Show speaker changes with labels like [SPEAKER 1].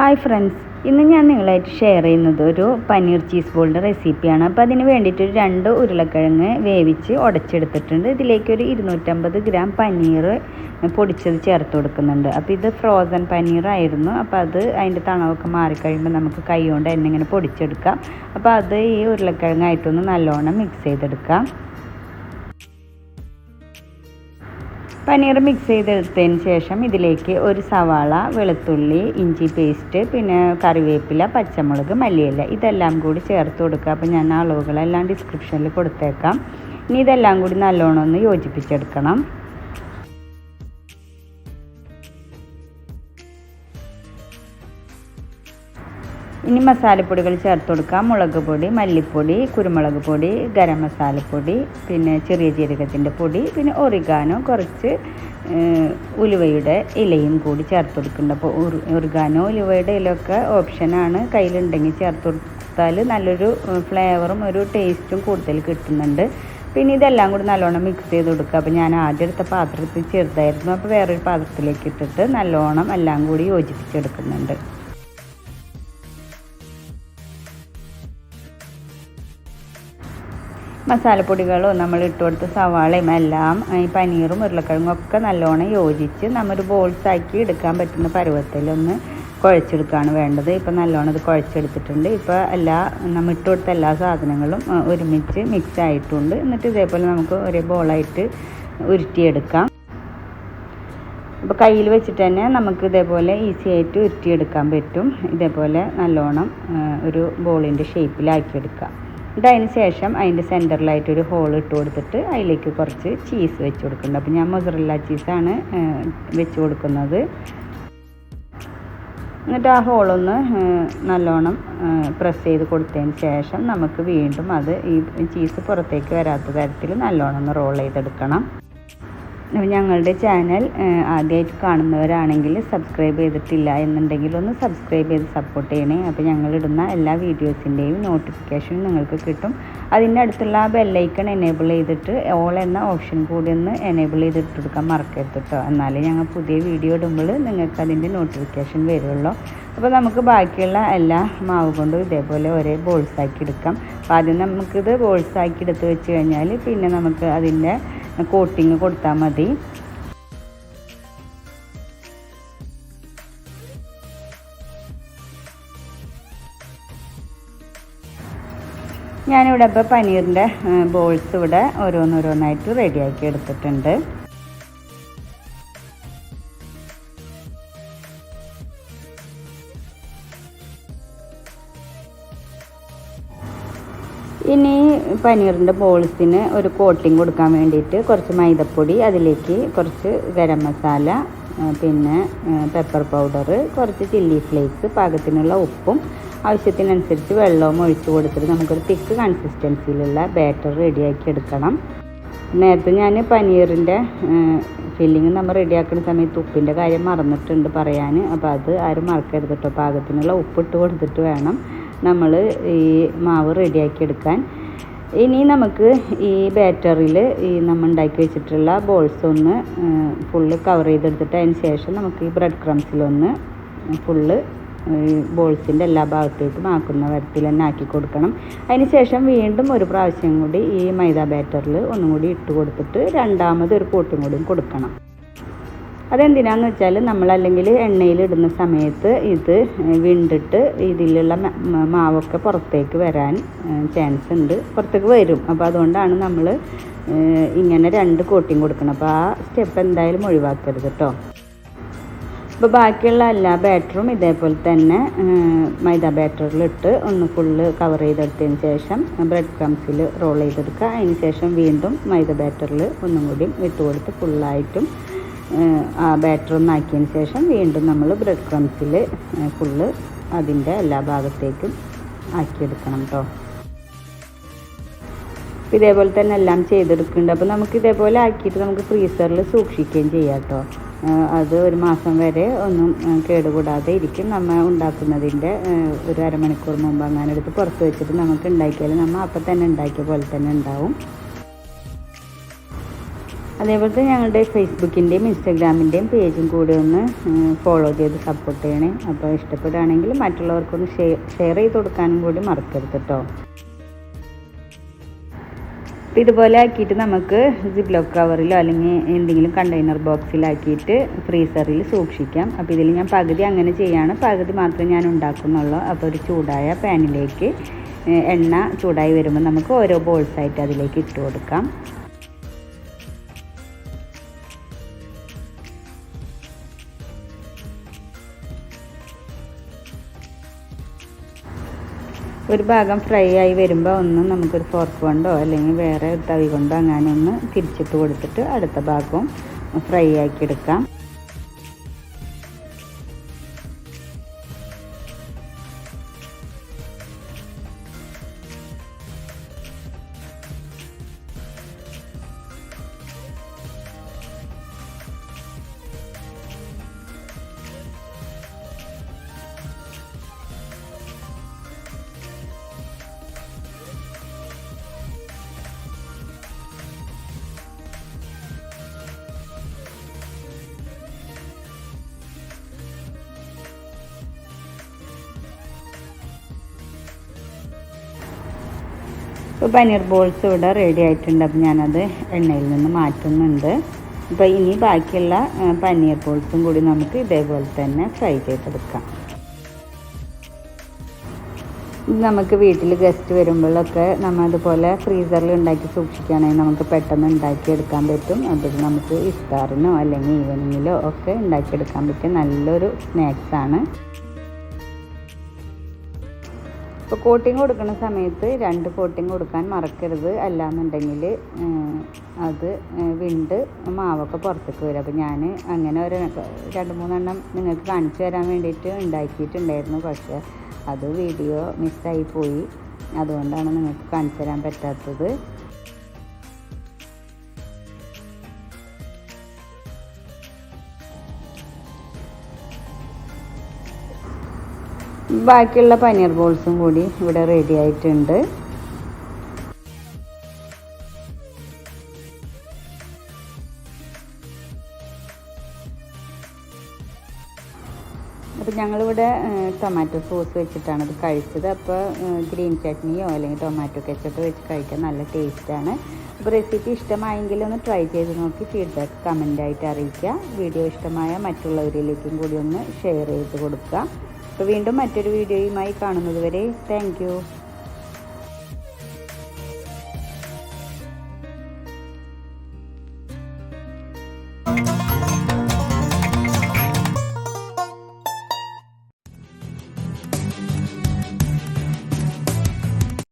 [SPEAKER 1] Hi friends, ഇന്ന് ഞാൻ നിങ്ങളായിട്ട് ഷെയർ ചെയ്യുന്നത് ഒരു പനീർ ചീസ് ബോളിൻ്റെ റെസിപ്പിയാണ്. അപ്പോൾ അതിന് വേണ്ടിയിട്ട് ഒരു 2 ഉരുളക്കിഴങ്ങ് വേവിച്ച് ഉടച്ചെടുത്തിട്ടുണ്ട്. ഇതിലേക്ക് ഒരു 250 ഗ്രാം പനീർ പൊടിച്ചത് ചേർത്ത് കൊടുക്കുന്നുണ്ട്. അപ്പോൾ ഇത് ഫ്രോസൺ പനീറായിരുന്നു. അപ്പോൾ അത് അതിൻ്റെ തണവൊക്കെ മാറിക്കഴിയുമ്പോൾ നമുക്ക് കൈ കൊണ്ട് തന്നെ ഇങ്ങനെ പൊടിച്ചെടുക്കാം. അപ്പോൾ അത് ഈ ഉരുളക്കിഴങ്ങായിട്ടൊന്ന് നല്ലോണം മിക്സ് ചെയ്തെടുക്കാം. പനീർ മിക്സ് ചെയ്തെടുത്തതിന് ശേഷം ഇതിലേക്ക് ഒരു സവാള, വെളുത്തുള്ളി, ഇഞ്ചി പേസ്റ്റ്, പിന്നെ കറിവേപ്പില, പച്ചമുളക്, മല്ലിയില ഇതെല്ലാം കൂടി ചേർത്ത് കൊടുക്കുക. അപ്പോൾ ഞാൻ അളവുകളെല്ലാം ഡിസ്ക്രിപ്ഷനിൽ കൊടുത്തേക്കാം. ഇനി ഇതെല്ലാം കൂടി നല്ലോണം ഒന്ന് യോജിപ്പിച്ചെടുക്കണം. ഇനി മസാലപ്പൊടികൾ ചേർത്ത് കൊടുക്കാം. മുളക് പൊടി, മല്ലിപ്പൊടി, കുരുമുളക് പൊടി, ഗരം മസാലപ്പൊടി, പിന്നെ ചെറിയ ജീരകത്തിൻ്റെ പൊടി, പിന്നെ ഒറിഗാനോ, കുറച്ച് ഉലുവയുടെ ഇലയും കൂടി ചേർത്ത് കൊടുക്കുന്നുണ്ട്. അപ്പോൾ ഒറിഗാനോ, ഉലുവയുടെ ഇലയൊക്കെ ഓപ്ഷനാണ്. കയ്യിലുണ്ടെങ്കിൽ ചേർത്ത് കൊടുത്താൽ നല്ലൊരു ഫ്ലേവറും ഒരു ടേസ്റ്റും കൂടുതൽ കിട്ടുന്നുണ്ട്. പിന്നെ ഇതെല്ലാം കൂടി നല്ലോണം മിക്സ് ചെയ്ത് കൊടുക്കുക. അപ്പോൾ ഞാൻ ആദ്യം എടുത്ത പാത്രത്തിൽ ചെറുതായിരുന്നു. അപ്പോൾ വേറൊരു പാത്രത്തിലേക്ക് ഇട്ടിട്ട് നല്ലോണം എല്ലാം കൂടി യോജിപ്പിച്ചെടുക്കുന്നുണ്ട്. മസാലപ്പൊടികളും നമ്മൾ ഇട്ട് കൊടുത്ത സവാളയും എല്ലാം ഈ പനീറും ഉരുളക്കിഴങ്ങും ഒക്കെ നല്ലോണം യോജിച്ച് നമ്മൾ ബോൾസാക്കി എടുക്കാൻ പറ്റുന്ന പരുവത്തിലൊന്ന് കുഴച്ചെടുക്കുകയാണ് വേണ്ടത്. ഇപ്പോൾ നല്ലോണം ഇത് കുഴച്ചെടുത്തിട്ടുണ്ട്. ഇപ്പോൾ നമ്മൾ ഇട്ട് കൊടുത്ത എല്ലാ സാധനങ്ങളും ഒരുമിച്ച് മിക്സ് ആയിട്ടുണ്ട്. എന്നിട്ട് ഇതേപോലെ നമുക്ക് ഒരേ ബോളായിട്ട് ഉരുട്ടിയെടുക്കാം. അപ്പോൾ കയ്യിൽ വെച്ചിട്ട് തന്നെ നമുക്ക് ഇതേപോലെ ഈസി ആയിട്ട് ഉരുട്ടിയെടുക്കാൻ പറ്റും. ഇതേപോലെ നല്ലോണം ഒരു ബോളിൻ്റെ ഷേപ്പിലാക്കിയെടുക്കാം. അതിന് ശേഷം അതിൻ്റെ സെൻറ്ററിലായിട്ടൊരു ഹോൾ ഇട്ട് കൊടുത്തിട്ട് അതിലേക്ക് കുറച്ച് ചീസ് വെച്ച് കൊടുക്കുന്നുണ്ട്. അപ്പോൾ ഞാൻ മൊസറല്ല ചീസാണ് വെച്ച് കൊടുക്കുന്നത്. എന്നിട്ട് ആ ഹോളൊന്ന് നല്ലോണം പ്രസ് ചെയ്ത് കൊടുത്തതിന് ശേഷം നമുക്ക് വീണ്ടും അത് ഈ ചീസ് പുറത്തേക്ക് വരാത്ത തരത്തിൽ നല്ലോണം ഒന്ന് റോൾ ചെയ്തെടുക്കണം. ഞങ്ങളുടെ ചാനൽ ആദ്യമായിട്ട് കാണുന്നവരാണെങ്കിൽ സബ്സ്ക്രൈബ് ചെയ്തിട്ടില്ല എന്നുണ്ടെങ്കിൽ ഒന്ന് സബ്സ്ക്രൈബ് ചെയ്ത് സപ്പോർട്ട് ചെയ്യണേ. അപ്പോൾ ഞങ്ങളിടുന്ന എല്ലാ വീഡിയോസിൻ്റെയും നോട്ടിഫിക്കേഷൻ നിങ്ങൾക്ക് കിട്ടും. അതിൻ്റെ അടുത്തുള്ള ആ ബെല്ലൈക്കൺ എനേബിൾ ചെയ്തിട്ട് ഓൾ എന്ന ഓപ്ഷൻ കൂടി ഒന്ന് എനേബിൾ ചെയ്തിട്ടെടുക്കാൻ മറക്കരുത് കേട്ടോ. എന്നാലേ ഞങ്ങൾ പുതിയ വീഡിയോ ഇടുമ്പോൾ നിങ്ങൾക്ക് അതിൻ്റെ നോട്ടിഫിക്കേഷൻ വരുള്ളൂ. അപ്പോൾ നമുക്ക് ബാക്കിയുള്ള എല്ലാ മാവ് കൊണ്ടും ഇതേപോലെ ഒരേ ബോൾസാക്കി എടുക്കാം. അപ്പോൾ ആദ്യം നമുക്കിത് ബോൾസാക്കി എടുത്ത് വെച്ച് കഴിഞ്ഞാൽ പിന്നെ നമുക്ക് അതിൻ്റെ കോട്ടിങ് കൊടുത്താൽ മതി. ഞാനിവിടെ ഇപ്പോൾ പനീറിൻ്റെ ബോൾസ് ഇവിടെ ഓരോന്നോരോന്നായിട്ട് റെഡിയാക്കി എടുത്തിട്ടുണ്ട്. ഇനി പനീറിൻ്റെ ബോൾസിന് ഒരു കോട്ടിങ് കൊടുക്കാൻ വേണ്ടിയിട്ട് കുറച്ച് മൈദപ്പൊടി, അതിലേക്ക് കുറച്ച് ഗരം മസാല, പിന്നെ പെപ്പർ പൗഡർ, കുറച്ച് ചില്ലി ഫ്ലേക്സ്, പാകത്തിനുള്ള ഉപ്പും ആവശ്യത്തിനനുസരിച്ച് വെള്ളവും ഒഴിച്ച് കൊടുത്തിട്ട് നമുക്കൊരു തിക്ക് കൺസിസ്റ്റൻസിയിലുള്ള ബാറ്റർ റെഡിയാക്കി എടുക്കണം. നേരത്തെ ഞാൻ പനീറിൻ്റെ ഫില്ലിങ് നമ്മൾ റെഡിയാക്കുന്ന സമയത്ത് ഉപ്പിൻ്റെ കാര്യം മറന്നിട്ടുണ്ട് പറയാൻ. അപ്പോൾ അത് ആരും മറക്കരുത് കേട്ടോ. പാകത്തിനുള്ള ഉപ്പിട്ട് കൊടുത്തിട്ട് വേണം നമ്മൾ ഈ മാവ് റെഡിയാക്കി എടുക്കാൻ. ഇനി നമുക്ക് ഈ ബാറ്ററിൽ ഈ നമ്മൾ ഉണ്ടാക്കി വെച്ചിട്ടുള്ള ബോൾസ് ഒന്ന് ഫുള്ള് കവർ ചെയ്തെടുത്തിട്ട് അതിന് ശേഷം നമുക്ക് ഈ ബ്രെഡ് ക്രംസിലൊന്ന് ഫുള്ള് ബോൾസിൻ്റെ എല്ലാ ഭാഗത്തേക്കും ആക്കുന്ന തരത്തിൽ തന്നെ ആക്കി കൊടുക്കണം. അതിന് ശേഷം വീണ്ടും ഒരു പ്രാവശ്യം കൂടി ഈ മൈദ ബാറ്ററിൽ ഒന്നും കൂടി ഇട്ട് കൊടുത്തിട്ട് രണ്ടാമത് ഒരു കോട്ടും കൂടിയും കൊടുക്കണം. അതെന്തിനാന്ന് വെച്ചാൽ നമ്മളല്ലെങ്കിൽ എണ്ണയിലിടുന്ന സമയത്ത് ഇത് വിണ്ടിട്ട് ഇതിലുള്ള മാവൊക്കെ പുറത്തേക്ക് വരാൻ ചാൻസ് ഉണ്ട്, പുറത്തേക്ക് വരും. അപ്പോൾ അതുകൊണ്ടാണ് നമ്മൾ ഇങ്ങനെ 2 കോട്ടിങ് കൊടുക്കണം. അപ്പോൾ ആ സ്റ്റെപ്പ് എന്തായാലും ഒഴിവാക്കരുത് കേട്ടോ. അപ്പോൾ ബാക്കിയുള്ള എല്ലാ ബാറ്ററും ഇതേപോലെ തന്നെ മൈദ ബാറ്ററിലിട്ട് ഒന്ന് ഫുള്ള് കവർ ചെയ്തെടുത്തതിന് ശേഷം ബ്രെഡ് ക്രംസിൽ റോൾ ചെയ്തെടുക്കുക. അതിന് ശേഷം വീണ്ടും മൈദ ബാറ്ററിൽ ഒന്നും കൂടി ഇട്ട് കൊടുത്ത് ഫുള്ളായിട്ടും ആ ബാറ്റർ ഒന്നാക്കിയതിന് ശേഷം വീണ്ടും നമ്മൾ ബ്രെഡ് ക്രംസിൽ ഫുള്ള് അതിൻ്റെ എല്ലാ ഭാഗത്തേക്കും ആക്കിയെടുക്കണം കേട്ടോ. ഇതേപോലെ തന്നെ എല്ലാം ചെയ്തെടുക്കുന്നുണ്ട്. അപ്പോൾ നമുക്ക് ഇതേപോലെ ആക്കിയിട്ട് നമുക്ക് ഫ്രീസറിൽ സൂക്ഷിക്കുകയും ചെയ്യാം കേട്ടോ. അത് 1 മാസം വരെ ഒന്നും കേടുകൂടാതെ ഇരിക്കും. നമ്മൾ ഉണ്ടാക്കുന്നതിൻ്റെ ഒരു അരമണിക്കൂർ മുമ്പ് അങ്ങനെ എടുത്ത് പുറത്ത് വെച്ചിട്ട് നമുക്ക് ഉണ്ടാക്കിയാൽ നമ്മൾ അപ്പം തന്നെ ഉണ്ടാക്കിയ പോലെ തന്നെ ഉണ്ടാവും. അതേപോലെ ഞങ്ങളുടെ ഫേസ്ബുക്കിൻ്റെയും ഇൻസ്റ്റാഗ്രാമിൻ്റെയും പേജും കൂടി ഒന്ന് ഫോളോ ചെയ്ത് സപ്പോർട്ട് ചെയ്യണേ. അപ്പോൾ ഇഷ്ടപ്പെടുകയാണെങ്കിൽ മറ്റുള്ളവർക്കൊന്ന് ഷെയർ ചെയ്ത് കൊടുക്കാനും കൂടി മറക്കരുത് കേട്ടോ. അപ്പോൾ ഇതുപോലെ ആക്കിയിട്ട് നമുക്ക് സിപ്ലോക്ക് കവറിലോ അല്ലെങ്കിൽ എന്തെങ്കിലും കണ്ടെയ്നർ ബോക്സിലാക്കിയിട്ട് ഫ്രീസറിൽ സൂക്ഷിക്കാം. അപ്പോൾ ഇതിൽ ഞാൻ പകുതി അങ്ങനെ ചെയ്യാണ്, പകുതി മാത്രമേ ഞാൻ ഉണ്ടാക്കുന്നുള്ളൂ. അപ്പോൾ ഒരു ചൂടായ പാനിലേക്ക് എണ്ണ ചൂടായി വരുമ്പോൾ നമുക്ക് ഓരോ ബോൾസായിട്ട് അതിലേക്ക് ഇട്ട് കൊടുക്കാം. ഒരു ഭാഗം ഫ്രൈ ആയി വരുമ്പോൾ ഒന്ന് നമുക്കൊരു ഫോർക്ക് കൊണ്ടോ അല്ലെങ്കിൽ വേറെ തവി കൊണ്ടോ അങ്ങനെ ഒന്ന് തിരിച്ചിട്ട് കൊടുത്തിട്ട് അടുത്ത ഭാഗവും ഫ്രൈ ആക്കി എടുക്കാം. ഇപ്പോൾ പനീർ ബോൾസ് ഇവിടെ റെഡി ആയിട്ടുണ്ട്. അപ്പോൾ ഞാനത് എണ്ണയിൽ നിന്ന് മാറ്റുന്നുണ്ട്. അപ്പോൾ ഇനി ബാക്കിയുള്ള പനീർ ബോൾസും കൂടി നമുക്ക് ഇതേപോലെ തന്നെ ഫ്രൈ ചെയ്തെടുക്കാം. നമുക്ക് വീട്ടിൽ ഗസ്റ്റ് വരുമ്പോഴൊക്കെ നമ്മൾ അതുപോലെ ഫ്രീസറിൽ ഉണ്ടാക്കി സൂക്ഷിക്കുകയാണെങ്കിൽ നമുക്ക് പെട്ടെന്ന് ഉണ്ടാക്കിയെടുക്കാൻ പറ്റും. അതിൽ നമുക്ക് ഇഫ്താറിനോ അല്ലെങ്കിൽ ഈവനിങ്ങിലോ ഒക്കെ ഉണ്ടാക്കിയെടുക്കാൻ പറ്റിയ നല്ലൊരു സ്നാക്സാണ്. ഇപ്പോൾ കോട്ടിങ് കൊടുക്കുന്ന സമയത്ത് 2 കോട്ടിങ് കൊടുക്കാൻ മറക്കരുത്, അല്ലാന്നുണ്ടെങ്കിൽ അത് വിണ്ട് മാവൊക്കെ പുറത്തേക്ക് വരും. അപ്പോൾ ഞാൻ അങ്ങനെ ഒരു 2-3 എണ്ണം നിങ്ങൾക്ക് കാണിച്ചു തരാൻ വേണ്ടിയിട്ട് ഉണ്ടാക്കിയിട്ടുണ്ടായിരുന്നു. പക്ഷേ അത് വീഡിയോ മിസ്സായി പോയി, അതുകൊണ്ടാണ് നിങ്ങൾക്ക് കാണിച്ചു തരാൻ പറ്റാത്തത്. ബാക്കിയുള്ള പനീർ ബോൾസും കൂടി ഇവിടെ റെഡി ആയിട്ടുണ്ട്. അപ്പോൾ ഞങ്ങളിവിടെ ടൊമാറ്റോ സോസ് വെച്ചിട്ടാണ് ഇത് കഴിച്ചത്. അപ്പോൾ ഗ്രീൻ ചട്നിയോ അല്ലെങ്കിൽ ടൊമാറ്റോ കെച്ചപ്പ് വെച്ച് കഴിക്കാൻ നല്ല ടേസ്റ്റാണ്. അപ്പോൾ റെസിപ്പി ഇഷ്ടമായെങ്കിൽ ഒന്ന് ട്രൈ ചെയ്ത് നോക്കി ഫീഡ്ബാക്ക് കമൻ്റായിട്ട് അറിയിക്കുക. വീഡിയോ ഇഷ്ടമായ മറ്റുള്ളവരിലേക്കും കൂടി ഒന്ന് ഷെയർ ചെയ്ത് കൊടുക്കുക. അപ്പോൾ വീണ്ടും മറ്റൊരു വീഡിയോയുമായി കാണുന്നത് വരെ താങ്ക് യു.